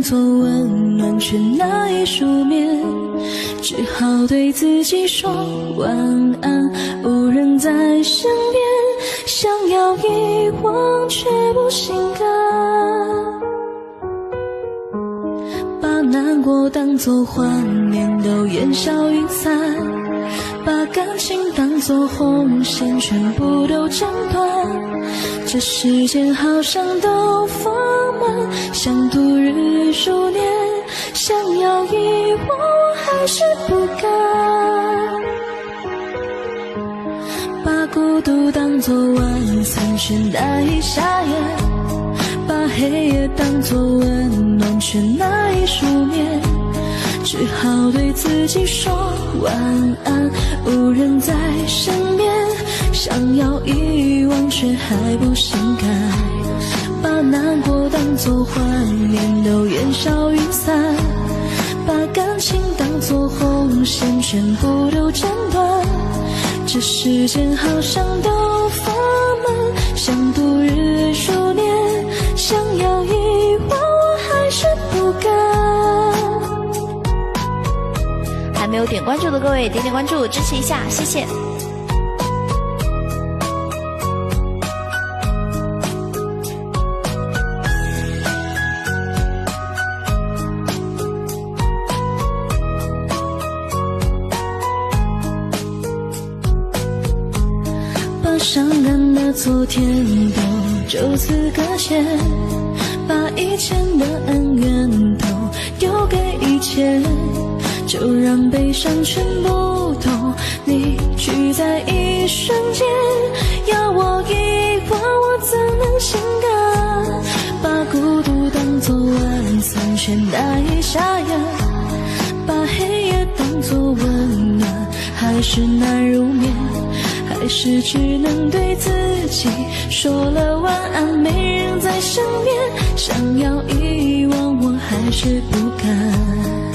做温暖却难以舒眠，只好对自己说晚安，无人在身边，想要遗忘却不行的，把难过当作怀念都烟消云散，把感情当作红线全部都斩断，这世间好像都放慢，想度日如年，想要遗忘我还是不敢，把孤独当作晚餐却难以下咽，把黑夜当作温暖却难以舒眠，只好对自己说晚安，无人在身边，想要遗忘却还不行改，把难过当作怀念都烟消云散，把感情当作红线全部都斩断，这世间好像都放慢，想度日如年，想要遗忘我还是不敢。还没有点关注的各位，点点关注支持一下，谢谢。把伤感的昨天都就此搁浅，把以前的恩怨都丢给以前，就让悲伤全部都凝聚在一瞬间，要我遗忘我怎能心甘，把孤独当作晚餐却难以下咽，把黑夜当作温暖还是难入眠，还是只能对自己说了晚安，没人在身边，想要遗忘我还是不敢。